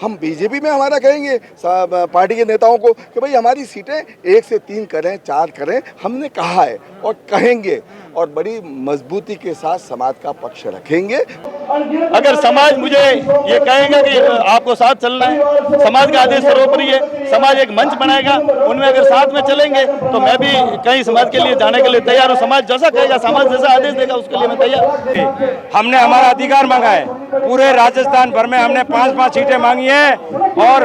हम बीजेपी में हमारा कहेंगे पार्टी के नेताओं को कि भाई हमारी सीटें 1 से 3 करें, 4 करें, हमने कहा है और कहेंगे और बड़ी मजबूती के साथ समाज का पक्ष रखेंगे। अगर समाज मुझे ये कहेगा कि आपको साथ चलना है, समाज का आदेश सर्वोपरि है, समाज एक मंच बनाएगा, उनमें अगर साथ में चलेंगे तो मैं भी कहीं समाज के लिए जाने के लिए तैयार हूँ। समाज जैसा कहेगा, समाज जैसा आदेश देगा, उसके लिए मैं तैयार। हमने हमारा अधिकार मांगा है, पूरे राजस्थान भर में हमने 5-5 सीटें मांगी हैं और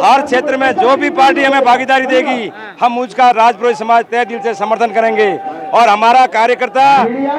हर क्षेत्र में जो भी पार्टी हमें भागीदारी देगी हम उसका राजपुरोहित समाज तहे दिल से समर्थन करेंगे। और हमारा कार्यकर्ता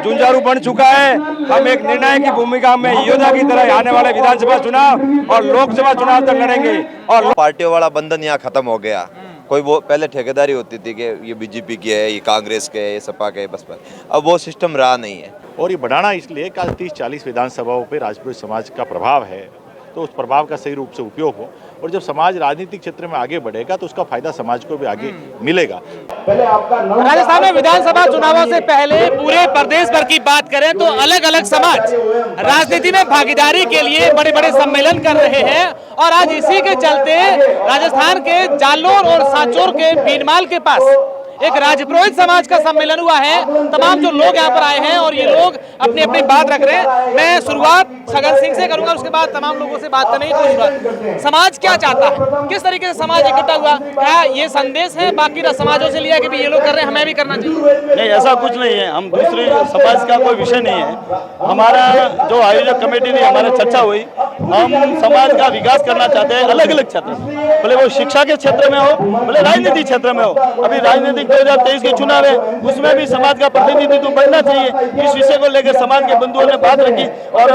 जुंझारू बन चुका है। हम एक निर्णय की भूमिका में योद्धा की तरह आने वाले विधानसभा चुनाव और लोकसभा चुनाव तक लड़ेंगे। और पार्टियों वाला बंधन यहाँ खत्म हो गया। कोई वो पहले ठेकेदारी होती थी कि ये बीजेपी की है, ये कांग्रेस के है, ये सपा के है, बसपा, अब वो सिस्टम रहा नहीं है। और ये बढ़ाना इसलिए कि 30-40 विधानसभाओं पे राजपुरोहित समाज का प्रभाव है, तो उस प्रभाव का सही रूप से उपयोग हो और जब समाज राजनीतिक क्षेत्र में आगे बढ़ेगा तो उसका फायदा समाज को भी आगे मिलेगा। राजस्थान में विधानसभा चुनावों से पहले पूरे प्रदेश भर की बात करें तो अलग अलग समाज राजनीति में भागीदारी के लिए बड़े बड़े सम्मेलन कर रहे हैं और आज इसी के चलते राजस्थान के जालोर और सांचौर के बीनमाल के पास एक राजपुरोहित समाज का सम्मेलन हुआ है। तमाम जो लोग यहाँ पर आए हैं और ये लोग अपनी अपनी बात रख रहे हैं। मैं शुरुआत सगन सिंह से करूंगा, उसके बाद तमाम लोगों से बात करने की कोशिश करूंगा। समाज क्या चाहता है, किस तरीके से समाज इकट्ठा हुआ, क्या ये संदेश है बाकी समाजों से लिया कि भी ये लोग कर रहे हैं हमें भी करना चाहिए? नहीं, ऐसा कुछ नहीं है। हम दूसरे समाज का कोई विषय नहीं है। हमारा जो आयोजक कमेटी ने हमारा चर्चा हुई, हम समाज का विकास करना चाहते हैं अलग अलग क्षेत्र में, भले वो शिक्षा के क्षेत्र में हो, भले राजनीतिक क्षेत्र में हो। अभी राजनीतिक 2023 के चुनाव है, उसमें भी समाज का प्रतिनिधित्व बढ़ना चाहिए। इस विषय को लेकर समाज के बंधुओं ने बात रखी और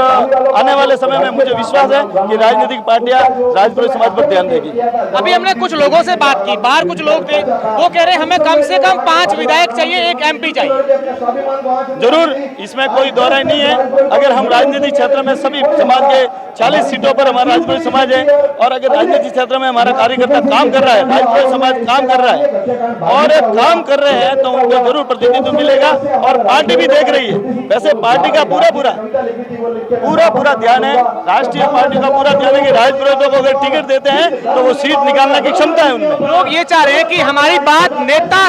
आने वाले समय में मुझे विश्वास है कि राजनीतिक पार्टियां राजपुरोहित समाज पर ध्यान देगी। अभी हमने कुछ लोगों से बात की, बाहर कुछ लोग थे, वो कह रहे हैं हमें कम से कम 5 विधायक चाहिए, 1 MP चाहिए। जरूर, इसमें कोई दो राय नहीं है। अगर हम राजनीतिक क्षेत्र में सभी समाज के 40 सीटों पर हमारा राजपुरोहित समाज है और अगर राजनीतिक क्षेत्र में हमारा कार्यकर्ता काम कर रहा है, राजपुरोहित समाज काम कर रहा है और काम कर रहे हैं तो उनको जरूर प्रतिनिधित्व मिलेगा और पार्टी भी देख रही है। वैसे पार्टी का पूरा ध्यान है, राष्ट्रीय पार्टी का पूरा ध्यान है कि राजपुरोहितों को अगर टिकट देते हैं तो वो सीट निकालने की क्षमता है उनमें। लोग ये चाह रहे हैं कि हमारी बात नेता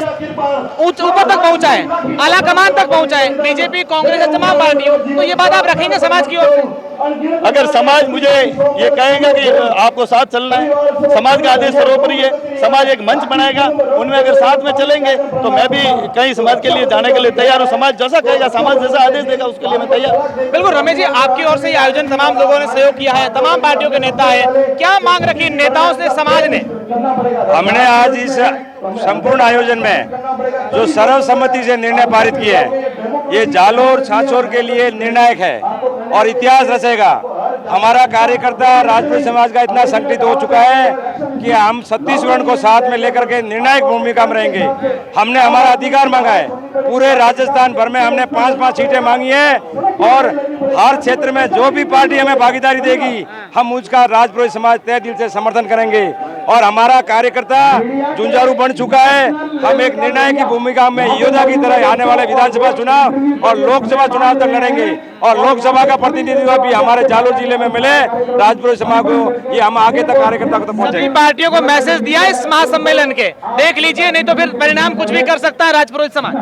ऊपर तक पहुंचाए, आला कमान तक पहुंचाए, बीजेपी, कांग्रेस, तमाम पार्टियों, तो ये बात आप रखेंगे समाज की ओर से? अगर समाज मुझे ये कहेगा कि आपको साथ चलना है, समाज का आदेश सर्वोपरि है, समाज एक मंच बनाएगा, उनमें अगर साथ में चलेंगे तो मैं भी कहीं समाज के लिए जाने के लिए तैयार हूँ। समाज जैसा कहेगा, समाज जैसा आदेश देगा, उसके लिए मैं तैयार। बिल्कुल रमेश जी, आपकी ओर से ये आयोजन तमाम लोगों ने सहयोग किया है, तमाम पार्टियों के नेता है, क्या मांग रखी नेताओं से, समाज ने? हमने आज इस संपूर्ण आयोजन में जो सर्वसम्मति से निर्णय पारित किए हैं, ये जालोर सांचौर के लिए निर्णायक है और इतिहास रचेगा। हमारा कार्यकर्ता राजपुरोहित समाज का इतना संगठित हो चुका है कि हम छत्तीसगढ़ को साथ में लेकर के निर्णायक भूमिका में रहेंगे। हमने हमारा अधिकार मांगा है, पूरे राजस्थान भर में हमने 5-5 सीटें मांगी हैं और हर क्षेत्र में जो भी पार्टी हमें भागीदारी देगी हम उसका राजपुरोहित समाज तहे दिल से समर्थन करेंगे। और हमारा कार्यकर्ता जुंझारू बन चुका है। हम एक निर्णय की भूमिका में योद्धा की तरह आने वाले विधानसभा चुनाव और लोकसभा चुनाव तक लड़ेंगे और लोकसभा का प्रतिनिधित्व भी हमारे जालोर जिले में मिले राजपुरोहित समाज को, ये हम आगे तक कार्यकर्ता को पहुंचेंगे। पार्टियों को मैसेज दिया इस महासम्मेलन के, देख लीजिए नहीं तो फिर परिणाम कुछ भी कर सकता है राजपुरोहित समाज।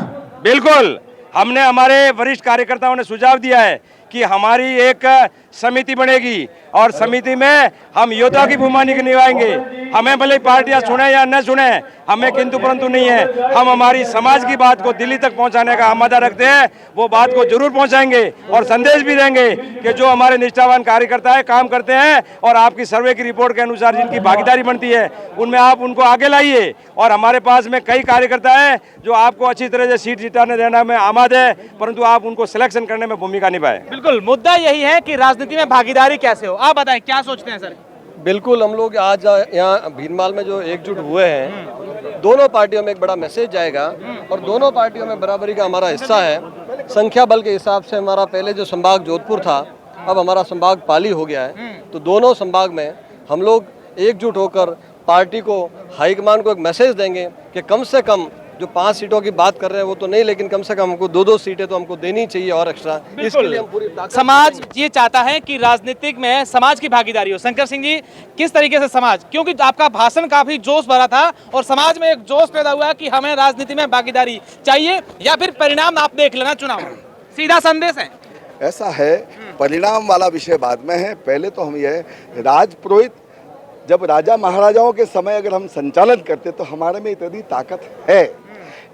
बिल्कुल, हमने हमारे वरिष्ठ कार्यकर्ताओं ने सुझाव दिया है कि हमारी एक समिति बनेगी और समिति में हम योद्धा की भूमिका निभाएंगे। हमें भले पार्टियां सुने या न सुने, हमें किंतु परंतु नहीं है। हम हमारी समाज की बात को दिल्ली तक पहुंचाने का हम वादा रखते हैं, वो बात को जरूर पहुंचाएंगे और संदेश भी देंगे कि जो हमारे निष्ठावान कार्यकर्ता है, काम करते हैं और आपकी सर्वे की रिपोर्ट के अनुसार जिनकी भागीदारी बनती है उनमें आप उनको आगे लाइए। और हमारे पास में कई कार्यकर्ता है जो आपको अच्छी तरह से सीट जिताने देने में आमाद है, परंतु आप उनको सिलेक्शन करने में भूमिका निभाएं। बिल्कुल, मुद्दा यही है कि राजनीति में भागीदारी कैसे हो। आप बताएं क्या सोचते हैं सर? बिल्कुल, हम लोग आज यहाँ भीनमाल में जो एकजुट हुए हैं, दोनों पार्टियों में एक बड़ा मैसेज जाएगा और दोनों पार्टियों में बराबरी का हमारा हिस्सा है। संख्या बल के हिसाब से हमारा पहले जो संभाग जोधपुर था, अब हमारा संभाग पाली हो गया है। तो दोनों संभाग में हम लोग एकजुट होकर पार्टी को, हाईकमान को एक मैसेज देंगे कि कम से कम जो 5 सीटों की बात कर रहे हैं वो तो नहीं, लेकिन कम से कम हमको 2-2 सीटें तो हमको देनी चाहिए और एक्स्ट्रा। इसके लिए हम पूरी समाज ये चाहता है कि राजनीतिक में समाज की भागीदारी हो। शंकर सिंह जी, किस तरीके से समाज, क्योंकि आपका भाषण काफी जोश भरा था और समाज में एक जोश पैदा हुआ कि हमें राजनीति में भागीदारी चाहिए, या फिर परिणाम आप देख लेना चुनाव, सीधा संदेश है? ऐसा है, परिणाम वाला विषय बाद में है। पहले तो हम ये राजपुरोहित, जब राजा महाराजाओं के समय अगर हम संचालन करते तो हमारे में इतनी ताकत है।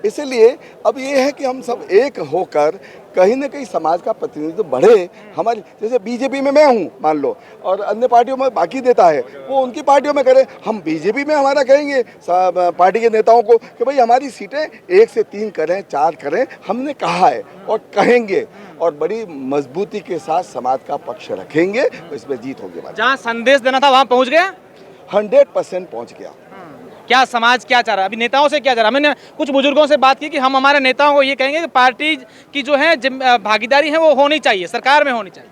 इसलिए अब ये है कि हम सब एक होकर कहीं ना कहीं समाज का प्रतिनिधित्व बढ़े। हमारी जैसे बीजेपी में मैं हूँ मान लो, और अन्य पार्टियों में बाकी देता है, वो उनकी पार्टियों में करे। हम बीजेपी में हमारा कहेंगे पार्टी के नेताओं को कि भाई हमारी सीटें 1 से 3 करें, 4 करें, हमने कहा है और कहेंगे, और बड़ी मजबूती के साथ समाज का पक्ष रखेंगे, तो इसमें जीत होगी। जहाँ संदेश देना था वहाँ पहुँच गया, 100% पहुँच गया। क्या समाज क्या चाह रहा है, अभी नेताओं से क्या चाह रहा है? मैंने कुछ बुजुर्गों से बात की कि हम हमारे नेताओं को ये कहेंगे कि पार्टी की जो है भागीदारी है वो होनी चाहिए, सरकार में होनी चाहिए।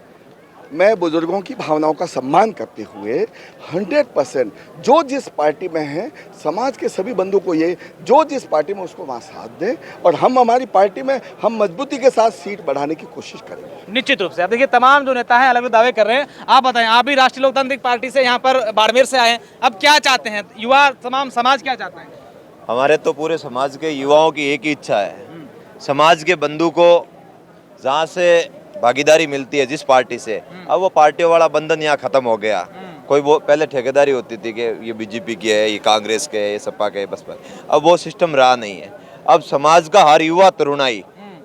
मैं बुजुर्गों की भावनाओं का सम्मान करते हुए 100% जो जिस पार्टी में है, समाज के सभी बंधु को ये जो जिस पार्टी में उसको वहाँ साथ दें, और हम हमारी पार्टी में हम मजबूती के साथ सीट बढ़ाने की कोशिश करेंगे। निश्चित रूप से। अब देखिए, तमाम जो नेता हैं अलग अलग दावे कर रहे हैं। आप बताएं, आप भी राष्ट्रीय लोकतांत्रिक पार्टी से यहाँ पर बाड़मेर से आए हैं, अब क्या चाहते हैं युवा, तमाम समाज क्या चाहता है? हमारे तो पूरे समाज के युवाओं की एक ही इच्छा है, समाज के बंधु को जहाँ से भागीदारी मिलती है जिस पार्टी से, अब वो पार्टियों वाला बंधन यहाँ खत्म हो गया। कोई वो पहले ठेकेदारी होती थी कि ये बीजेपी की है, ये कांग्रेस के है, ये सपा के है, बसपा, अब वो सिस्टम रहा नहीं है। अब समाज का हर युवा तरुणाई,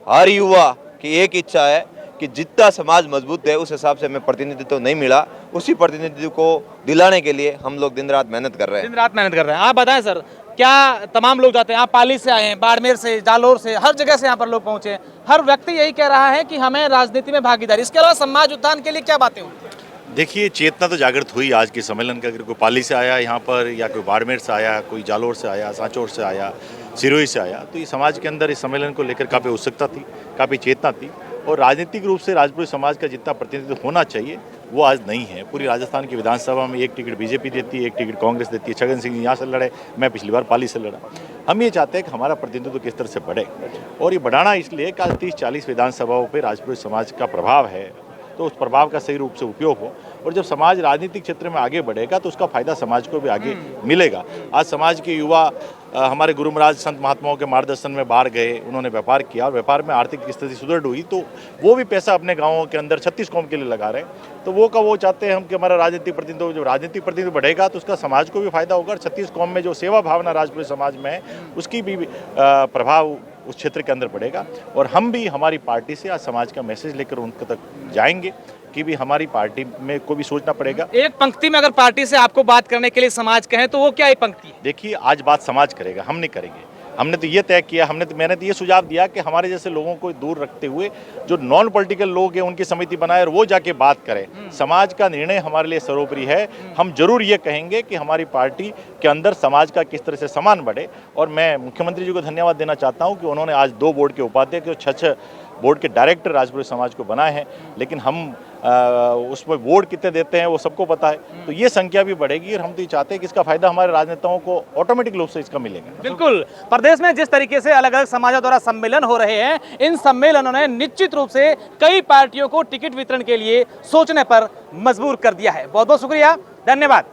हर युवा की एक इच्छा है कि जितना समाज मजबूत है उस हिसाब से हमें प्रतिनिधित्व तो नहीं मिला, उसी प्रतिनिधित्व को दिलाने के लिए हम लोग दिन रात मेहनत कर रहे हैं। दिन रात मेहनत कर रहे हैं। आप बताएं सर, क्या तमाम लोग जाते हैं, आप पाली से आए हैं, बाड़मेर से, जालोर से, हर जगह से यहाँ पर लोग पहुंचे हैं, हर व्यक्ति यही कह रहा है कि हमें राजनीति में भागीदारी, इसके अलावा समाज उत्थान के लिए क्या बातें होती हैं? देखिए, चेतना तो जागृत हुई आज के सम्मेलन का। अगर कोई पाली से आया यहाँ पर, या कोई बाड़मेर से आया, कोई जालोर से आया, सांचौर से आया, सिरोही से आया, तो ये समाज के अंदर इस सम्मेलन को लेकर काफ़ी उत्सुकता थी, काफ़ी चेतना थी। और राजनीतिक रूप से राजपूत समाज का जितना प्रतिनिधित्व होना चाहिए वो आज नहीं है। पूरी राजस्थान की विधानसभा में 1 टिकट बीजेपी देती है, 1 टिकट कांग्रेस देती है। छगन सिंह यहाँ से लड़े, मैं पिछली बार पाली से लड़ा। हम ये चाहते हैं कि हमारा प्रतिनिधित्व किस तरह से बढ़े, और ये बढ़ाना इसलिए कि आज 30-40 विधानसभाओं पर राजपूत समाज का प्रभाव है, तो उस प्रभाव का सही रूप से उपयोग हो। और जब समाज राजनीतिक क्षेत्र में आगे बढ़ेगा तो उसका फायदा समाज को भी आगे मिलेगा। आज समाज के युवा हमारे गुरु महाराज संत महात्माओं के मार्गदर्शन में बाहर गए, उन्होंने व्यापार किया, और व्यापार में आर्थिक स्थिति सुदृढ़ हुई, तो वो भी पैसा अपने गाँवों के अंदर 36 कौम के लिए लगा रहे हैं। तो वो का वो चाहते हैं हम कि हमारा राजनीतिक प्रतिनिधित्व, जब राजनीतिक प्रतिनिधित्व बढ़ेगा तो उसका समाज को भी फायदा होगा, और 36 कौम में जो सेवा भावना राजपूत समाज में है उसकी भी प्रभाव उस क्षेत्र के अंदर बढ़ेगा। और हम भी हमारी पार्टी से आज समाज का मैसेज लेकर उनके तक जाएंगे कि भी हमारी पार्टी में को भी सोचना पड़ेगा। एक पंक्ति में अगर पार्टी से आपको बात करने के लिए समाज कहें तो वो क्या एक पंक्ति है? देखिए, आज बात समाज करेगा, हम नहीं करेंगे। हमने तो ये तय किया, मैंने तो ये सुझाव दिया कि हमारे जैसे लोगों को दूर रखते हुए जो नॉन पॉलिटिकल लोग हैं उनकी समिति बनाए और वो जाके बात करें। समाज का निर्णय हमारे लिए सर्वोपरि है। हम जरूर ये कहेंगे कि हमारी पार्टी के अंदर समाज का किस तरह से सम्मान बढ़े। और मैं मुख्यमंत्री जी को धन्यवाद देना चाहता हूँ कि उन्होंने आज 2 बोर्ड के उपाध्यक्ष और 6 बोर्ड के डायरेक्टर राजपूत समाज को बनाए हैं। लेकिन हम उसमें वोट कितने देते हैं वो सबको पता है, तो ये संख्या भी बढ़ेगी। और हम तो ये चाहते हैं कि इसका फायदा हमारे राजनेताओं को ऑटोमेटिक रूप से इसका मिलेगा। बिल्कुल, प्रदेश में जिस तरीके से अलग अलग समाजों द्वारा सम्मेलन हो रहे हैं, इन सम्मेलनों ने निश्चित रूप से कई पार्टियों को टिकट वितरण के लिए सोचने पर मजबूर कर दिया है। बहुत बहुत शुक्रिया, धन्यवाद।